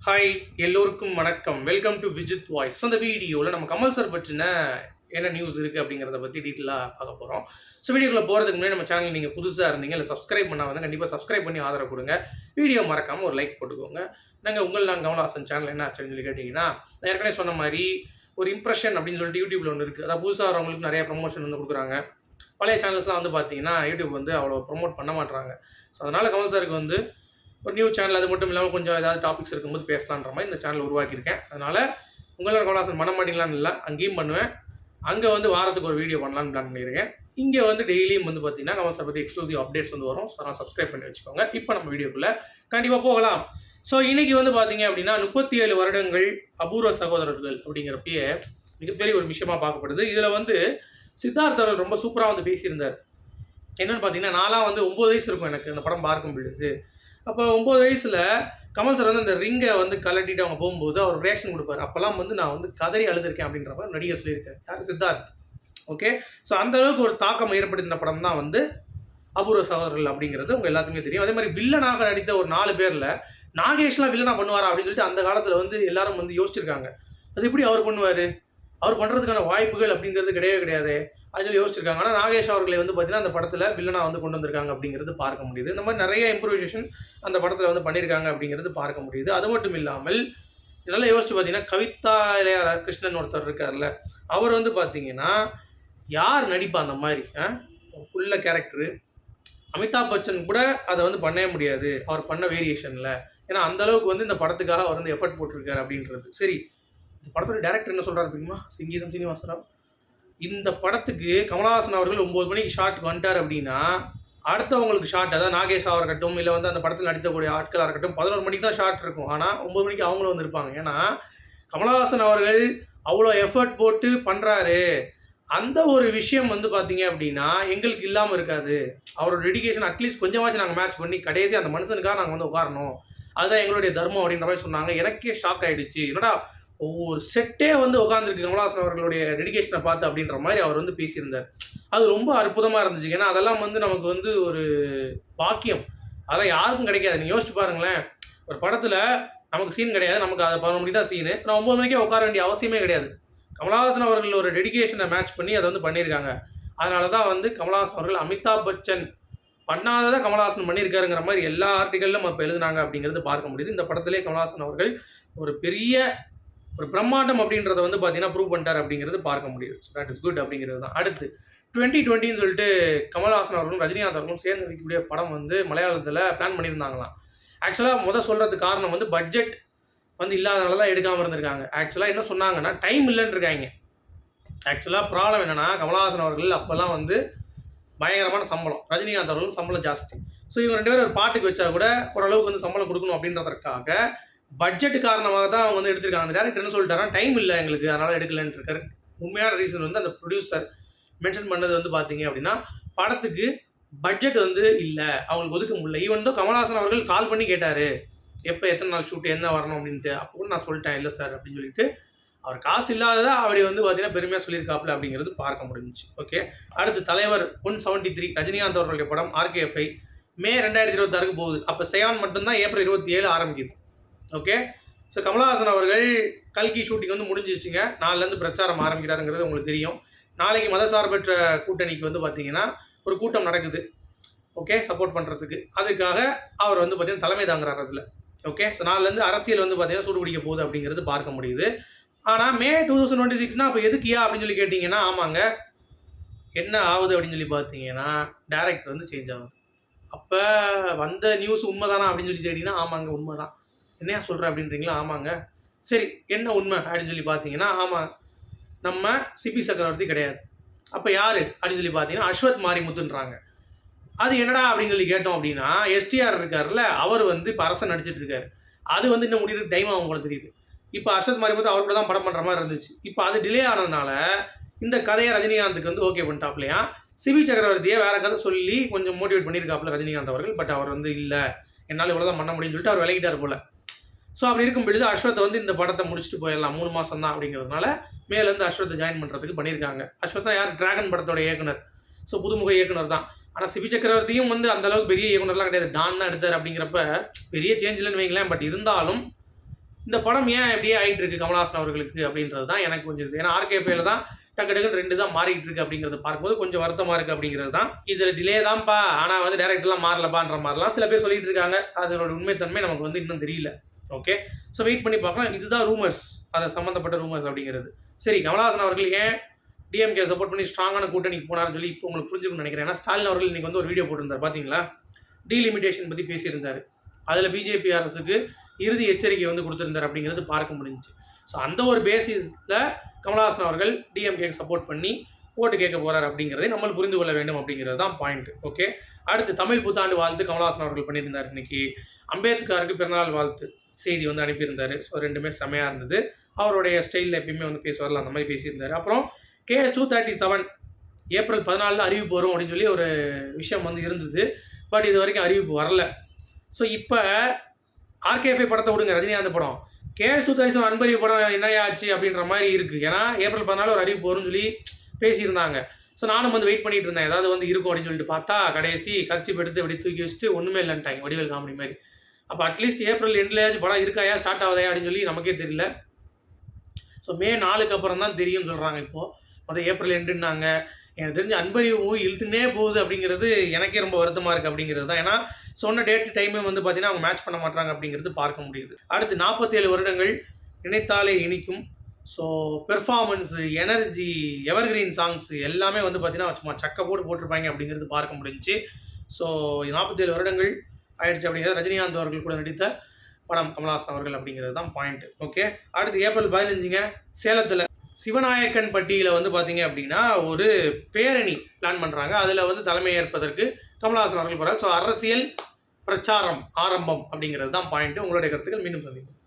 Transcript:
Hi எல்லோருக்கும் வணக்கம். Welcome to Vijith voice. So இந்த வீடியோவில் நம்ம கமல் சார் பற்றின என்ன நியூஸ் இருக்குது அப்படிங்கிறத பற்றி டீட்டெயிலாக பார்க்க போகிறோம். ஸோ வீடியோக்குள்ள போகிறதுக்கு முன்னாடி நம்ம சேனல் நீங்கள் புதுசாக இருந்தீங்க இல்லை சப்ஸ்கிரைப் பண்ணால் வந்து கண்டிப்பாக சப்ஸ்கிரைப் பண்ணி ஆதரவு கொடுங்க. வீடியோ மறக்காமல் ஒரு லைக் போட்டுக்கோங்க. நான் கமல்ஹாசன் சேனல் என்ன ஆச்சுன்னு சொல்லி கேட்டிங்கன்னா, நான் ஏற்கனவே சொன்ன மாதிரி ஒரு இம்ப்ரெஷன் அப்படின்னு சொல்லிட்டு யூடியூப்பில் ஒன்று இருக்குது. அதாவது புதுசாக வரவங்களுக்கு நிறைய ப்ரொமோஷன் வந்து கொடுக்குறாங்க. பழைய சேனல்ஸ்லாம் வந்து பார்த்தீங்கன்னா யூடியூப் வந்து அவ்வளோ ப்ரொமோட் பண்ண மாட்டுறாங்க. ஸோ அதனால் கமல் சாருக்கு வந்து ஒரு நியூ சேனல், அது மட்டும் இல்லாமல் கொஞ்சம் ஏதாவது டாபிக்ஸ் இருக்கும்போது பேசலான்ற மாதிரி இந்த சேனல் உருவாக்கியிருக்கேன். அதனால் கமல்ஹாசன் பண்ண மாட்டீங்களான்னு இல்லை, அங்கேயும் பண்ணுவேன். அங்கே வந்து வாரத்துக்கு ஒரு வீடியோ பண்ணலான்னு பிளான் பண்ணியிருக்கேன். இங்கே வந்து டெய்லியும் வந்து பார்த்தீங்கன்னா கமல் சார் பற்றி எக்ஸ்க்ளூசிவ் அப்டேட்ஸ் வந்து வரும். ஸோ நான் சப்ஸ்கிரைப் பண்ணி வச்சுக்கோங்க. இப்போ நம்ம வீடியோக்குள்ளே கண்டிப்பாக போகலாம். ஸோ இன்றைக்கி வந்து பார்த்தீங்க அப்படின்னா 37 வருடங்கள் அபூர்வ சகோதரர்கள் அப்படிங்கிறப்பயே மிகப்பெரிய ஒரு விஷயமாக பார்க்கப்படுது. இதில் வந்து சித்தார்த் அவர்கள் ரொம்ப சூப்பராக வந்து பேசியிருந்தார். என்னென்னு பார்த்தீங்கன்னா, நான்லாம் வந்து 9 வயசு இருக்கும் எனக்கு அந்த படம் பார்க்கும் பொழுது. அப்போ 9 வயசில் கமல் சார் வந்து அந்த ரிங்கை வந்து கலட்டிட்டு அவங்க போகும்போது அவர் ரியாக்ஷன் கொடுப்பார். அப்போல்லாம் வந்து நான் வந்து கதறி அழுதுருக்கேன் அப்படின்ற மாதிரி நடிகர் சொல்லியிருக்காரு. யார்? சித்தார்த். ஓகே. ஸோ அந்த அளவுக்கு ஒரு தாக்கம் ஏற்படுத்தின படம் தான் வந்து அபூர்வ சகோதரர்கள் அப்படிங்கிறது உங்கள் எல்லாத்துக்குமே தெரியும். அதே மாதிரி வில்லனாக நடித்த ஒரு 4 பேரில் நாகேஷ்லாம் வில்லனாக பண்ணுவாரா அப்படின்னு சொல்லிட்டு அந்த காலத்தில் வந்து எல்லாரும் வந்து யோசிச்சிருக்காங்க. அது எப்படி அவர் பண்ணுவார், அவர் பண்ணுறதுக்கான வாய்ப்புகள் அப்படிங்கிறது கிடையவே கிடையாது அது யோசிச்சிருக்காங்க. ஆனால் நாகேஷ் அவர்களை வந்து பார்த்தீங்கன்னா அந்த படத்தில் வில்லனாக வந்து கொண்டு வந்திருக்காங்க அப்படிங்கிறது பார்க்க முடியுது. இந்த மாதிரி நிறைய இம்ப்ரூவைசேஷன் அந்த படத்தில் வந்து பண்ணியிருக்காங்க அப்படிங்கிறது பார்க்க முடியுது. அது மட்டும் இல்லாமல் இதெல்லாம் யோசிச்சு பார்த்தீங்கன்னா, கவிதா இளையா கிருஷ்ணன் ஒருத்தர் இருக்கார்ல, அவர் வந்து பார்த்தீங்கன்னா யார் நடிப்பா அந்த மாதிரி உள்ள கேரக்டரு? அமிதாப் பச்சன் கூட அதை வந்து பண்ணவே முடியாது அவர் பண்ண வேரியேஷனில். ஏன்னா அந்தளவுக்கு வந்து இந்த படத்துக்காக அவர் வந்து எஃபர்ட் போட்டிருக்காரு அப்படின்றது. சரி, இந்த படத்தோட டேரக்டர் என்ன சொல்கிறாரு தெரியுமா? சங்கீதம் சீனிவாசராவ். இந்த படத்துக்கு கமல்ஹாசன் அவர்கள் 9 மணிக்கு ஷாட் வந்துட்டார் அப்படின்னா, அடுத்தவங்களுக்கு ஷாட், அதாவது நாகேஷாக இருக்கட்டும் இல்லை வந்து அந்த படத்தில் நடித்தக்கூடிய ஆட்களாக இருக்கட்டும் 11 மணிக்கு தான் ஷாட் இருக்கும். ஆனால் 9 மணிக்கு அவங்களும் வந்திருப்பாங்க. ஏன்னா கமல்ஹாசன் அவர்கள் அவ்வளோ எஃபர்ட் போட்டு பண்ணுறாரு. அந்த ஒரு விஷயம் வந்து பார்த்தீங்க அப்படின்னா எங்களுக்கு இல்லாமல் இருக்காது. அவரோட டெடிகேஷன் அட்லீஸ்ட் கொஞ்சமாச்சும் நாங்கள் மேட்ச் பண்ணி கடைசி அந்த மனுஷனுக்காக நாங்கள் வந்து உட்காரணும், அதுதான் எங்களுடைய தர்மம் அப்படின்ற மாதிரி சொன்னாங்க. எனக்கே ஷாக் ஆகிடுச்சு. என்னடா ஒவ்வொரு செட்டே வந்து உட்காந்துருக்கு கமல்ஹாசன் அவர்களுடைய டெடிகேஷனை பார்த்து அப்படின்ற மாதிரி அவர் வந்து பேசியிருந்தார். அது ரொம்ப அற்புதமாக இருந்துச்சு. ஏன்னா அதெல்லாம் வந்து நமக்கு வந்து ஒரு பாக்கியம், அதெல்லாம் யாருக்கும் கிடைக்காது. நீங்கள் யோசிச்சு பாருங்களேன், ஒரு படத்தில் நமக்கு சீன் கிடையாது, நமக்கு அதை 11 மணிக்கு தான் சீனு, நான் 9 மணிக்கே உட்கார வேண்டிய அவசியமே கிடையாது. கமல்ஹாசன் அவர்கள் ஒரு டெடிகேஷனை மேட்ச் பண்ணி அதை வந்து பண்ணியிருக்காங்க. அதனால தான் வந்து கமல்ஹாசன் அவர்கள் அமிதாப் பச்சன் பண்ணாததை கமல்ஹாசன் பண்ணியிருக்காருங்கிற மாதிரி எல்லா ஆர்டிக்கல்லும் இப்போ எழுதுனாங்க அப்படிங்கிறது பார்க்க முடியுது. இந்த படத்திலே கமல்ஹாசன் அவர்கள் ஒரு பெரிய ஒரு பிரம்மாண்டம் அப்படின்றத வந்து பார்த்தீங்கன்னா ப்ரூவ் பண்ணிட்டார் அப்படிங்கிறது பார்க்க முடியுது. ஸோ தட் இஸ் குட் அப்படிங்கிறது தான். அடுத்து 2020 சொல்லிட்டு கமல்ஹாசன் அவர்களும் ரஜினிகாந்த் அவர்களும் சேர்ந்து நடிக்கக்கூடிய படம் வந்து மலையாளத்தில் பிளான் பண்ணியிருந்தாங்களாம். ஆக்சுவலாக சொல்கிறதுக்கு காரணம் வந்து பட்ஜெட் வந்து இல்லாதனால தான் எடுக்காமல் இருந்திருக்காங்க. ஆக்சுவலாக என்ன சொன்னாங்கன்னா, டைம் இல்லைன்னு இருக்காங்க. ஆக்சுவலாக ப்ராப்ளம் என்னென்னா, கமல்ஹாசன் அவர்கள் அப்போல்லாம் வந்து பயங்கரமான சம்பளம், ரஜினிகாந்த் அவர்களும் சம்பளம் ஜாஸ்தி. ஸோ இவங்க 2 பேரும் ஒரு பாட்டுக்கு வச்சா கூட ஓரளவுக்கு வந்து சம்பளம் கொடுக்கணும் அப்படின்றதுக்காக பட்ஜெட் காரணமாக தான் அவங்க வந்து எடுத்திருக்காங்க. அந்த டேரக்டர் என்ன சொல்லிட்டாரா, டைம் இல்லை எங்களுக்கு, அதனால் எடுக்கலன்னு இருக்காரு. உண்மையான ரீசன் வந்து அந்த ப்ரொடியூசர் மென்ஷன் பண்ணது வந்து பார்த்தீங்க அப்படின்னா, படத்துக்கு பட்ஜெட் வந்து இல்லை, அவங்களுக்கு ஒதுக்க முடியல. ஈவன் தான் கமல்ஹாசன் அவர்கள் கால் பண்ணி கேட்டார், எப்போ எத்தனை நாள் ஷூட் என்ன வரணும் அப்படின்ட்டு. அப்போ கூட நான் சொல்லிட்டேன் இல்லை சார் அப்படின்னு சொல்லிட்டு, அவர் காசு இல்லாததை அப்படி வந்து பார்த்தீங்கன்னா பெருமையாக சொல்லியிருக்காப்புல அப்படிங்கிறது பார்க்க முடிஞ்சிச்சு. ஓகே. அடுத்து தலைவர் 173 ரஜினிகாந்த் அவர்களுடைய படம் RK5 மே 2026 போகுது. அப்போ செயான் மட்டும்தான் ஏப்ரல் 27 ஆரம்பிக்குது. ஓகே. ஸோ கமல்ஹாசன் அவர்கள் கல்கி ஷூட்டிங் வந்து முடிஞ்சிச்சுங்க. நாளிலேருந்து பிரச்சாரம் ஆரம்பிக்கிறாருங்கிறது உங்களுக்கு தெரியும். நாளைக்கு மதசார்பற்ற கூட்டணிக்கு வந்து பார்த்தீங்கன்னா ஒரு கூட்டம் நடக்குது. ஓகே, சப்போர்ட் பண்ணுறதுக்கு. அதுக்காக அவர் வந்து பார்த்தீங்கன்னா தலைமை தாங்குறாரு அதில். ஓகே. ஸோ நாளிலேருந்து அரசியல் வந்து பார்த்தீங்கன்னா சூடு பிடிக்க போகுது அப்படிங்கிறது பார்க்க முடியுது. ஆனால் மே 2026 அப்போ எதுக்கியா அப்படின்னு சொல்லி கேட்டிங்கன்னா, ஆமாங்க, என்ன ஆகுது அப்படின்னு சொல்லி பார்த்தீங்கன்னா டேரக்டர் வந்து சேஞ்ச் ஆகுது. அப்போ வந்த நியூஸ் உண்மை தானா அப்படின்னு சொல்லி கேட்டிங்கன்னா, ஆமாங்க உண்மை தான். என்னையா சொல்கிற அப்படின்றீங்களா? ஆமாங்க. சரி, என்ன உண்மை அப்படின்னு சொல்லி பார்த்தீங்கன்னா, ஆமாம், நம்ம சிபி சக்கரவர்த்தி கிடையாது. அப்போ யார் அப்படின்னு சொல்லி பார்த்தீங்கன்னா அஸ்வத் மாரிமுத்துன்றாங்க. அது என்னடா அப்படின்னு சொல்லி கேட்டோம் அப்படின்னா, STR இருக்கார்ல, அவர் வந்து இப்போ அரசன் நடிச்சிட்டு இருக்காரு. அது வந்து இன்னும் முடியறதுக்கு டைம் ஆகும் போல தெரியுது. இப்போ அஸ்வத் மாரிமுத்து அவர் கூட தான் படம் பண்ணுற மாதிரி இருந்துச்சு. இப்போ அது டிலே ஆனதுனால இந்த கதையை ரஜினிகாந்துக்கு வந்து ஓகே பண்ணிட்டாப்லையா. சிபி சக்கரவர்த்தியை வேறு கதை சொல்லி கொஞ்சம் மோட்டிவேட் பண்ணியிருக்காப்புல ரஜினிகாந்த் அவர்கள். பட் அவர் வந்து இல்லை, என்னால் இவ்வளோ தான் பண்ண முடியும்னு சொல்லிட்டு அவர் விலகிட்டார் போல். ஸோ அப்படி இருக்கும் பொழுது அஸ்வத்தை வந்து இந்த படத்தை முடிச்சுட்டு போயிடலாம், 3 மாதம் தான் அப்படிங்கிறதுனால மேலேருந்து அஸ்வத்தை ஜாயின் பண்ணுறதுக்கு பண்ணியிருக்காங்க. அஸ்வத் தான் யார்? டிராகன் படத்தோட இயக்குனர். ஸோ புதுமுக இயக்குனர் தான். ஆனால் சிபி சக்கரவர்த்தியும் வந்து அந்தளவுக்கு பெரிய இயக்குனர்லாம் கிடையாது, டான் தான் எடுத்தார். அப்படிங்கிறப்ப பெரிய சேஞ்ச் இல்லைன்னு வைங்களேன். பட் இருந்தாலும் இந்த படம் ஏன் இப்படியே ஆகிட்டு இருக்கு கமல்ஹாசன் அவர்களுக்கு அப்படின்றது தான் எனக்கு கொஞ்சம். ஏன்னா ஆர்கேஃபேல தான் டக்கு டக்குன்னு 2 தான் மாறிட்டு இருக்கு அப்படிங்கிறத பார்க்கும்போது கொஞ்சம் வருத்தமாக இருக்குது அப்படிங்கிறது தான். இதில் டிலே தான்ப்பா, ஆனால் வந்து டேரக்டர்லாம் மாறலப்பான்ற மாதிரிலாம் சில பேர் சொல்லிட்டு இருக்காங்க. அதனோட உண்மைத்தன்மை நமக்கு வந்து இன்னும் தெரியல. ஓகே, ஸோ வெயிட் பண்ணி பார்க்கலாம். இதுதான் ரூமர்ஸ், அதை சம்மந்தப்பட்ட ரூமர்ஸ் அப்படிங்கிறது. சரி, கமல்ஹாசன் அவர்கள் ஏன் டிஎம்கே சப்போர்ட் பண்ணி ஸ்ட்ராங்கான கூட்டணிக்கு போனார்னு சொல்லி இப்போ உங்களுக்கு புரிஞ்சுக்கணும்னு நினைக்கிறேன். ஏன்னா ஸ்டாலின் அவர்கள் இன்றைக்கி வந்து ஒரு வீடியோ போட்டிருந்தார் பார்த்தீங்களா, டீலிமிட்டேஷன் பற்றி பேசியிருந்தார். அதில் பிஜேபி அரசுக்கு இறுதி எச்சரிக்கை வந்து கொடுத்துருந்தார் அப்படிங்கிறது பார்க்க முடிஞ்சிச்சு. ஸோ அந்த ஒரு பேசிஸில் கமல்ஹாசன் அவர்கள் டிஎம்கேக்கு சப்போர்ட் பண்ணி ஓட்டு கேட்க போகிறார் அப்படிங்கிறதை நம்ம புரிந்து கொள்ள வேண்டும் அப்படிங்கிறது தான் பாயிண்ட். ஓகே, அடுத்து தமிழ் புத்தாண்டு வாழ்த்து கமல்ஹாசன் அவர்கள் பண்ணியிருந்தார். இன்னைக்கு அம்பேத்கருக்கு பிறந்தநாள் வாழ்த்து செய்தி வந்து அனுப்பியிருந்தார். ஸோ ரெண்டுமே செமையாக இருந்தது. அவருடைய ஸ்டைலில் எப்பயுமே வந்து பேசுவார்ல, அந்த மாதிரி பேசியிருந்தார். அப்புறம் KS-237 ஏப்ரல் 14 அறிவிப்பு வரும் அப்படின்னு சொல்லி ஒரு விஷயம் வந்து இருந்தது. பட் இது வரைக்கும் அறிவிப்பு வரல. ஸோ இப்போ ஆர்கேஎஃப்ஐ படத்தை விடுங்க, ரஜினிகாந்த் படம், KS-237 அன்பறிவு படம் என்னையாச்சு அப்படின்ற மாதிரி இருக்குது. ஏன்னா ஏப்ரல் 14 ஒரு அறிவிப்பு வரும்னு சொல்லி பேசியிருந்தாங்க. ஸோ நானும் வந்து வெயிட் பண்ணிட்டு இருந்தேன், ஏதாவது வந்து இருக்கும் அப்படின்னு சொல்லிட்டு பார்த்தா கடைசி கர்ச்சிப் எடுத்து அப்படி தூக்கி வச்சுட்டு ஒன்றுமே இல்லைன்ட்டாங்க, வடிவேல் காமெடி மாதிரி. அப்போ அட்லீஸ்ட் ஏப்ரல் எண்ட்லேயாச்சும் படம் இருக்காயா, ஸ்டார்ட் ஆகுதா அப்படின்னு சொல்லி நமக்கே தெரியல. ஸோ மே 4க்கு அப்புறம் தான் தெரியும்னு சொல்கிறாங்க. இப்போது மொதல் ஏப்ரல் எண்டுன்னாங்க. எனக்கு தெரிஞ்ச அன்பறிவு மூவி இழுத்துனே போகுது அப்படிங்கிறது எனக்கே ரொம்ப வருத்தமாக இருக்குது அப்படிங்கிறது தான். ஏன்னா சொன்ன டேட் டைமே வந்து பார்த்தீங்கன்னா அவங்க மேட்ச் பண்ண மாட்டாங்க அப்படிங்கிறது பார்க்க முடியுது. அடுத்து 47 வருடங்கள் நினைத்தாலே இனிக்கும். So performance, energy, evergreen songs எல்லாமே வந்து பார்த்தீங்கன்னா சும்மா சக்க போட்டிருப்பாங்க அப்படிங்கிறது பார்க்க முடிஞ்சிச்சு. ஸோ 47 வருடங்கள் ஆயிடுச்சு அப்படிங்கிறது ரஜினிகாந்த் அவர்கள் கூட நடித்த படம் கமல்ஹாசன் அவர்கள் அப்படிங்கிறது தான் பாயிண்ட். ஓகே, அடுத்து ஏப்ரல் 15 சேலத்தில் சிவநாயக்கன் பட்டியில் வந்து பார்த்தீங்க அப்படின்னா ஒரு பேரணி பிளான் பண்ணுறாங்க. அதில் வந்து தலைமை ஏற்பதற்கு கமல்ஹாசன் அவர்கள் போகிறார். ஸோ அரசியல் பிரச்சாரம் ஆரம்பம் அப்படிங்கிறது தான் பாயிண்ட். உங்களுடைய கருத்துக்கள் மீண்டும் சந்திப்போம்.